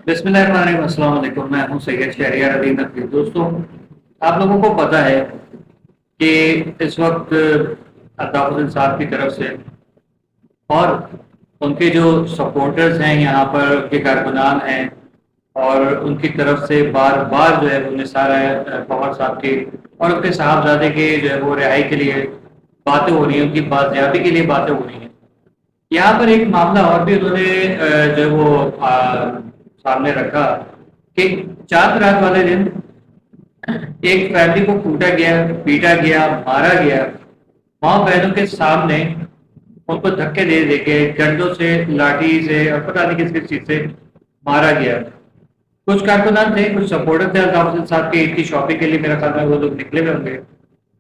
بسم اللہ الرحمن الرحیم، السلام علیکم۔ میں ہوں سید شہریار علی نقوی۔ دوستوں، آپ لوگوں کو پتہ ہے کہ اس وقت الطاف حسین صاحب کی طرف سے اور ان کے جو سپورٹرز ہیں یہاں پر، ان کے کارکنان ہیں، اور ان کی طرف سے بار بار جو ہے وہ نثار فخر صاحب کے اور ان کے صاحبزادے کے جو ہے وہ رہائی کے لیے باتیں ہو رہی ہیں، ان کی بازیابی کے لیے باتیں ہو رہی ہیں۔ یہاں پر ایک معاملہ اور بھی انہوں نے جو ہے وہ سامنے رکھا کہ چاند رات والے دن ایک فیملی کو کوٹا گیا، پیٹا گیا، مارا گیا، ماں بہنوں کے سامنے ان کو دھکے دے دے کے ڈنڈوں سے، لاٹھی سے اور پتہ نہیں کس کس چیز سے مارا گیا۔ کچھ کارکنان تھے، کچھ سپورٹر تھے الطاف حسین صاحب کی عید کی شاپنگ کے لیے، میرا خیال میں وہ لوگ نکلے ہوئے ہوں گے،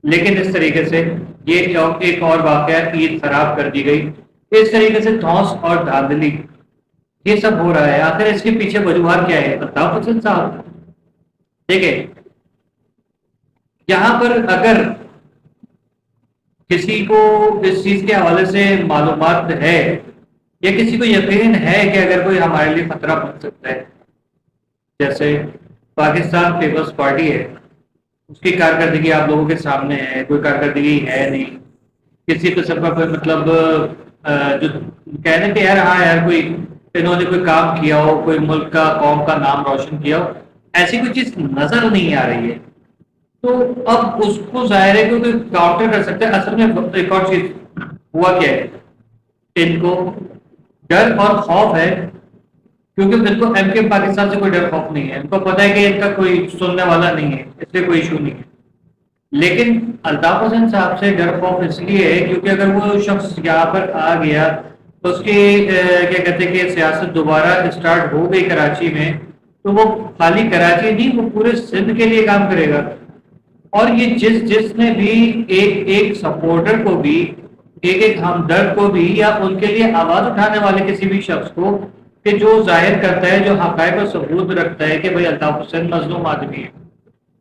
لیکن اس طریقے سے یہ ایک اور واقعہ، عید خراب کر دی گئی۔ اس طریقے سے دھوس اور دھاندلی یہ سب ہو رہا ہے۔ آخر اس کے پیچھے وجوہات کیا ہے؟ الطاف حسین صاحب، دیکھیں یہاں پر اگر کسی کو اس چیز کے حوالے سے معلومات ہے یا کسی کو یقین ہے کہ اگر کوئی ہمارے لیے خطرہ بن سکتا ہے، جیسے پاکستان پیپلز پارٹی ہے، اس کی کارکردگی آپ لوگوں کے سامنے ہے، کوئی کارکردگی ہے نہیں، کسی قسم کا کوئی مطلب جو کہنے کہ یار ہاں یار کوئی انہوں نے کوئی کام کیا ہو، کوئی ملک کا قوم کا نام روشن کیا ہو، ایسی کوئی چیز نظر نہیں آ رہی ہے۔ تو اب اس کو ظاہر ہے کہ کوئی کاؤنٹر کر سکتا ہے۔ اصل میں ایک اور چیز ہوا کیا ہے، ان کو ڈر اور خوف ہے، کیونکہ ان کو ایم کے پاکستان سے کوئی ڈر خوف نہیں ہے، ان کو پتہ ہے کہ ان کا کوئی سننے والا نہیں ہے، اس لیے کوئی ایشو نہیں ہے۔ لیکن الطاف حسین صاحب سے ڈر خوف اس لیے ہے کیونکہ اگر وہ شخص یہاں پر آ گیا تو اس کی کیا کہتے ہیں کہ سیاست دوبارہ اسٹارٹ ہو گئی کراچی میں، تو وہ خالی کراچی نہیں، وہ پورے سندھ کے لیے کام کرے گا۔ اور یہ جس نے بھی ایک ایک سپورٹر کو بھی، ایک ایک ہمدرد کو بھی، یا ان کے لیے آواز اٹھانے والے کسی بھی شخص کو کہ جو ظاہر کرتا ہے، جو حقائق و ثبوت رکھتا ہے کہ بھائی الطاف حسین مظلوم آدمی ہے،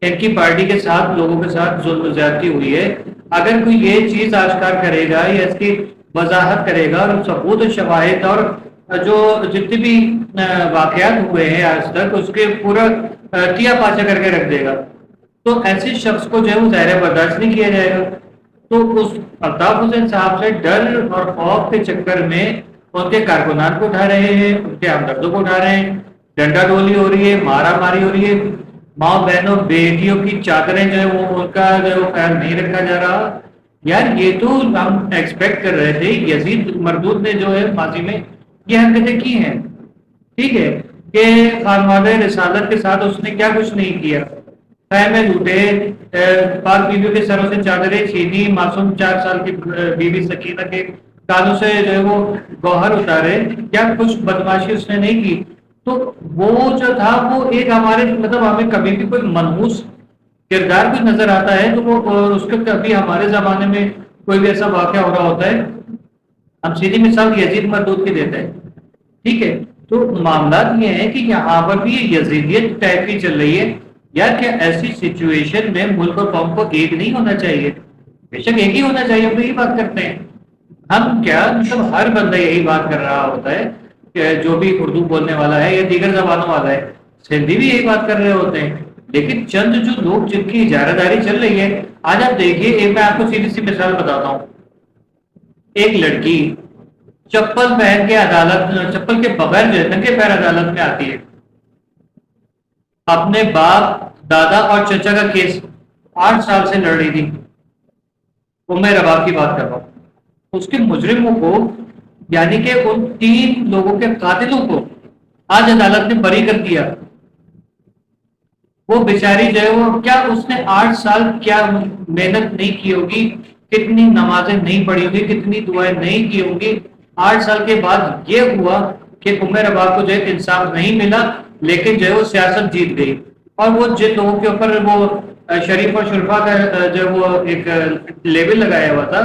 ان کی پارٹی کے ساتھ لوگوں کے ساتھ ظلم و زیادتی ہوئی ہے، اگر کوئی یہ چیز آشکار کرے گا یا اس کی وضاحت کرے گا اور ثبوت و شواہد اور جو جتنے بھی واقعات ہوئے ہیں آج تک اس کے پورا ٹیا پاچا کر کے رکھ دے گا، تو ایسے شخص کو جو ہے وہ ظاہر برداشت نہیں کیا جائے گا۔ تو اس الطاف حسین صاحب سے ڈر اور خوف کے چکر میں ان کے کارکنان کو اٹھا رہے ہیں، ان کے ہمدردوں کو اٹھا رہے ہیں، ڈنڈا ڈولی ہو رہی ہے، مارا ماری ہو رہی ہے، ماں بہنوں بیٹیوں کی چادریں جو ہے وہ ان کا جو ہے وہ خیال نہیں رکھا جا رہا۔ یار یہ تو ہم ایکسپیکٹ کر رہے تھے، یزید مردود نے جو ہے ماضی میں یہ حرکتیں کی ہیں، ٹھیک ہے، کہ خانوادہ رسالت کے ساتھ اس نے کیا کچھ نہیں کیا، خیمے لوٹے، پاک بیویوں کے سروں سے چادریں چھینی، معصوم 4 سال کی بیوی سکینہ کے کانوں سے جو ہے وہ گوہر اتارے، کیا کچھ بدماشی اس نے نہیں کی۔ تو وہ جو تھا وہ ایک ہمارے مطلب ہمیں کبھی بھی کوئی منحوس کردار بھی نظر آتا ہے تو وہ اس کے کبھی ہمارے زمانے میں کوئی بھی ایسا واقعہ ہو رہا ہوتا ہے، ہم سیدھی مثال یزید مردود کی دیتے ہیں، ٹھیک ہے۔ تو معاملات یہ ہیں کہ یہاں پر بھی یزیدیت ٹائپ کی چل رہی ہے۔ یار کیا ایسی سچویشن میں ملک اور قوم کو ایک نہیں ہونا چاہیے؟ بے شک ایک ہی ہونا چاہیے، ہم تو یہی بات کرتے ہیں۔ ہم کیا مطلب ہر بندہ یہی بات کر رہا ہوتا ہے کہ جو بھی اردو بولنے والا ہے یا دیگر زبانوں والا ہے، سندھی بھی یہی بات کر رہے ہوتے ہیں، لیکن چند جو لوگ جن کی اجارہ داری چل رہی ہے، آج آپ دیکھیے، ایک میں آپ کو سیدھی سی مثال بتاتا ہوں۔ ایک لڑکی چپل پہن کے عدالت، چپل کے بغیر جو ہے ننگے پیر عدالت میں آتی ہے، اپنے باپ، دادا اور چچا کا کیس 8 سال سے لڑ رہی تھی، ام رباب کی بات کر رہا ہوں۔ اس کے مجرموں کو، یعنی کہ ان 3 لوگوں کے قاتلوں کو آج عدالت نے بری کر دیا۔ وہ بیچاری جو ہے وہ کیا اس نے 8 سال کیا محنت نہیں کی ہوگی، کتنی نمازیں نہیں پڑھی ہوگی، کتنی دعائیں نہیں کی ہوں گی، 8 سال کے بعد یہ ہوا کہ ام رباب کو جو ہے انصاف نہیں ملا، لیکن جو ہے وہ سیاست جیت گئی۔ اور وہ جن لوگوں کے اوپر وہ شریف اور شرفا کا جو وہ ایک لیبل لگایا ہوا تھا،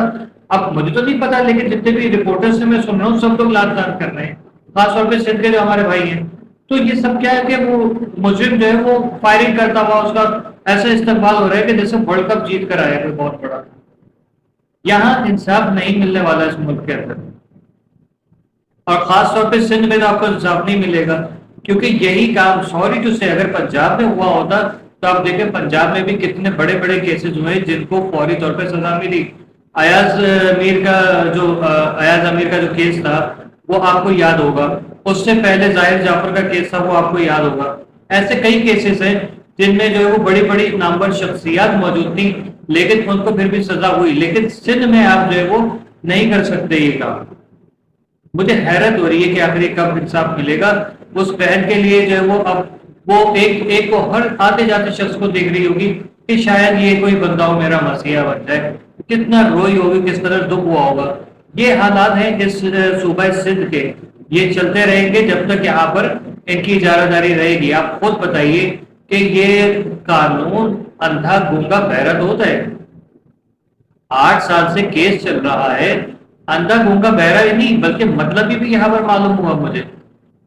اب مجھے تو نہیں پتا، لیکن جتنے بھی رپورٹر سے میں سن رہا ہوں سب لوگ لات تان کر رہے ہیں، خاص طور پہ سندھ کے جو ہمارے بھائی ہیں۔ تو یہ سب کیا ہے کہ وہ مجرم جو ہے وہ فائرنگ کرتا ہوا اس کا ایسا استقبال ہو رہا ہے کہ جیسے ورلڈ کپ جیت کر آیا کوئی بہت بڑا۔ یہاں انصاف نہیں ملنے والا اس ملک کے اندر، اور خاص طور پہ سندھ میں تو آپ کو انصاف نہیں ملے گا۔ کیونکہ یہی کام سوری ٹو سے اگر پنجاب میں ہوا ہوتا تو آپ دیکھیں پنجاب میں بھی کتنے بڑے بڑے کیسز ہوئے جن کو فوری طور پہ سزا ملی. ایاز امیر کا جو کیس تھا وہ آپ کو یاد ہوگا. اس سے پہلے ظاہر جعفر کا کیس تھا وہ آپ کو یاد ہوگا. ایسے کئی کیسز ہیں جن میں جو ہے وہ بڑی بڑی نامور شخصیات موجود تھیں لیکن ان کو پھر بھی سزا ہوئی. لیکن سندھ میں آپ جو ہے وہ نہیں کر سکتے یہ کام. مجھے حیرت ہو رہی ہے کہ آخر یہ کب انصاف ملے گا. اس بہن کے لیے جو ہے وہ اب وہ ایک کو ہر آتے جاتے شخص کو دیکھ رہی ہوگی کہ شاید یہ کوئی بندہ ہو میرا مسیحا بن جائے. کتنا روئی ہوگی, کس قدر دکھ ہوا ہوگا. یہ حالات ہیں اس صوبہ سندھ کے. یہ چلتے رہیں گے جب تک یہاں پر ان کی اجارہ داری رہے گی. آپ خود بتائیے کہ یہ قانون اندھا گونگا بہرا ہوتا ہے. 8 سال سے کیس چل رہا ہے. اندھا گونگا بہرا ہی نہیں بلکہ مطلب بھی یہاں پر معلوم ہوا مجھے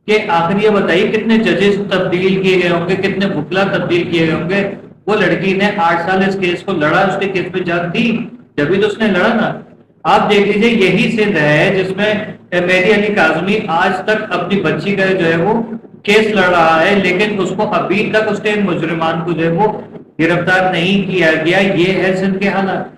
کہ آخر یہ بتائیے کتنے ججز تبدیل کیے گئے ہوں گے, کتنے وکلا تبدیل کیے گئے ہوں گے. وہ لڑکی نے 8 سال اس کیس کو لڑا, اس کے کیس پہ جان دی جبھی تو اس نے لڑا نا. آپ دیکھ لیجیے یہی سندھ ہے جس میں مہدی علی کاظمی آج تک اپنی بچی کا جو ہے وہ کیس لڑ رہا ہے لیکن اس کو ابھی تک اس کے مجرمان کو جو ہے وہ گرفتار نہیں کیا گیا. یہ ہے سندھ کے حالات.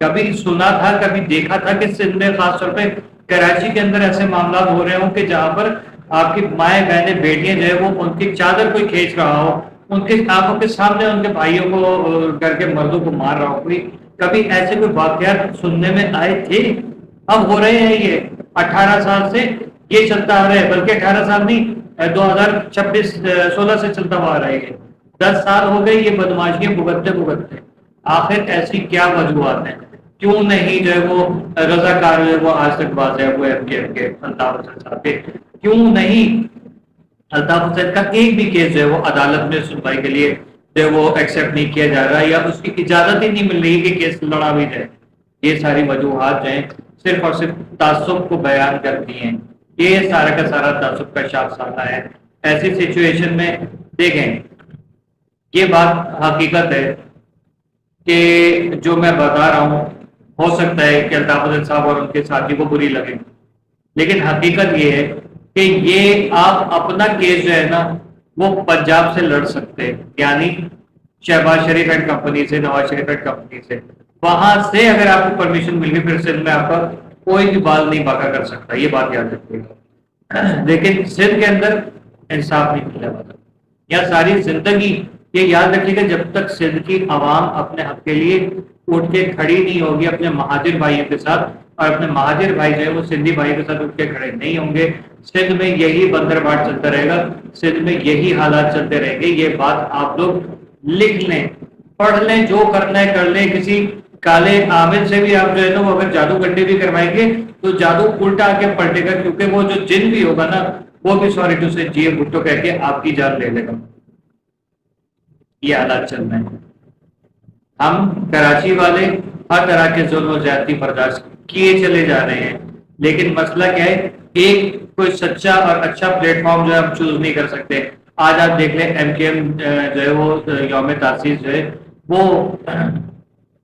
کبھی سنا تھا کبھی دیکھا تھا کہ سندھ میں خاص طور پہ کراچی کے اندر ایسے معاملات ہو رہے ہوں کہ جہاں پر آپ کی مائیں بہنیں بیٹیاں جو ہے وہ ان کی چادر کوئی کھینچ رہا ہو, ان کی آنکھوں کے سامنے ان کے بھائیوں کو کر کے مردوں کو مار رہا ہو. کوئی کبھی ایسے کوئی واقعات سننے میں آئے تھے؟ اب ہو رہے ہیں. یہ 18 سال سے یہ چلتا آ رہا ہے, بلکہ 18 سال نہیں 2016 سے چلتا ہوا آ رہا ہے. 10 سال ہو گئے یہ بدماشیاں بھگتتے بھگتتے. آخر ایسی کیا وجوہات ہیں؟ کیوں نہیں جو ہے وہ رضاکار جو ہے وہ آج تک واضح ہوئے الطاف حسین صاحب کے؟ کیوں نہیں الطاف حسین کا ایک بھی کیس جو ہے وہ عدالت میں سنوائی کے لیے جو ہے وہ ایکسیپٹ نہیں کیا جا رہا یا اس کی اجازت ہی نہیں مل رہی کہ کیس لڑا بھی جائے؟ یہ ساری وجوہات جو ہیں صرف اور صرف تعصب کو بیان کرتی ہیں. یہ سارا کا سارا تعصب کا شاخ سانہ ہے. ایسی سچویشن میں دیکھیں یہ بات حقیقت ہے کہ جو میں بتا رہا ہوں ہو سکتا ہے کہ الطاف حسین صاحب اور ان کے ساتھی کو بری لگے, لیکن حقیقت یہ ہے کہ یہ آپ اپنا کیس جو ہے نا وہ پنجاب سے لڑ سکتے ہیں, یعنی شہباز شریف اینڈ کمپنی سے, نواز شریف اینڈ کمپنی سے. وہاں سے اگر آپ کو پرمیشن مل گئی پھر سندھ میں آپ کا کوئی بھی بال نہیں باقا کر سکتا. یہ بات یاد رکھیے گا. لیکن سندھ کے اندر انصاف نہیں ملنے والا. یا ساری زندگی یہ یاد رکھیے گا جب تک سندھ کی عوام اپنے حق کے لیے اٹھ کے کھڑی نہیں ہوگی اپنے مہاجر بھائیوں کے ساتھ, اور اپنے مہاجر بھائی جو ہے وہ سندھی بھائی کے ساتھ اٹھ کے کھڑے نہیں ہوں گے, سندھ میں یہی بندر باٹ چلتا رہے گا, سندھ میں یہی حالات چلتے رہیں گے. یہ بات آپ لوگ لکھ لیں, پڑھ لیں, جو کرنا ہے کر لیں. کسی کالے عامل سے بھی آپ جو ہے نا وہ اگر جادو گڈی بھی کروائیں گے تو جادو الٹا آ کے پلٹے گا, کیونکہ وہ جو جن بھی ہوگا نا وہ بھی سوری ٹو سے جی بھٹو کہہ کے آپ کی جان لے لے گا. یہ حالات چل رہے ہیں. ہم کراچی والے ہر طرح کے ظلم و زیادتی برداشت کیے چلے جا رہے ہیں, لیکن مسئلہ کیا ہے, ایک کوئی سچا اور اچھا پلیٹ فارم جو ہے ہم چوز نہیں کر سکتے. آج آپ دیکھ لیں ایم کے ایم جو ہے وہ یوم تاسیس جو ہے وہ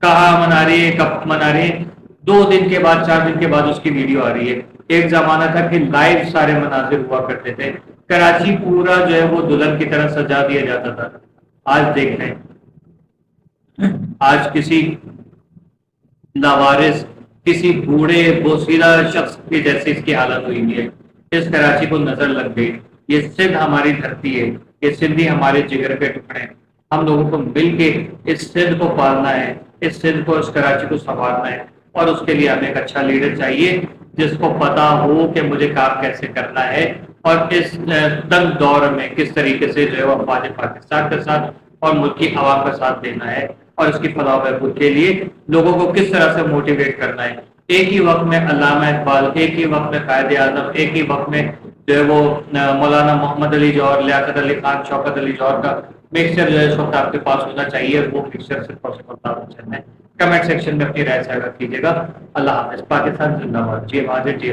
کہاں منا رہی ہے, کب منا رہی ہے, 2 دن کے بعد 4 دن کے بعد اس کی ویڈیو آ رہی ہے. ایک زمانہ تھا کہ لائیو سارے مناظر ہوا کرتے تھے, کراچی پورا جو ہے وہ دلہن کی طرح سجا دیا جاتا تھا. آج دیکھ لیں, آج کسی لاوارث کسی بوڑھے بوسیدہ شخص کی جیسی اس کی حالت ہوئی ہے. اس کراچی کو نظر لگ گئی. یہ سندھ ہماری دھرتی ہے, یہ سندھی ہمارے جگر کے ٹکڑے ہیں. ہم لوگوں کو مل کے اس سندھ کو پالنا ہے, اس سندھ کو, اس کراچی کو سنوارنا ہے, اور اس کے لیے ہمیں ایک اچھا لیڈر چاہیے جس کو پتا ہو کہ مجھے کام کیسے کرنا ہے, اور اس تنگ دور میں کس طریقے سے جو ہے وہ افواج پاکستان کے ساتھ اور ملک کی عوام کا ساتھ دینا ہے, اور اس کی فلاح و بہبود کے لیے لوگوں کو کس طرح سے موٹیویٹ کرنا ہے. ایک ہی وقت میں علامہ اقبال, ایک ہی وقت میں قائد اعظم, ایک ہی وقت میں جو ہے وہ مولانا محمد علی جوہر, لیاقت علی خان, شوکت علی جوہر کا مکسچر جو ہے اس وقت آپ کے پاس ہونا چاہیے. وہ مکسچر صرف اور صرف کمنٹ سیکشن میں اپنی رائے شیئر کیجیے گا. اللہ حافظ. پاکستان زندہ باد. جی حاضر, جی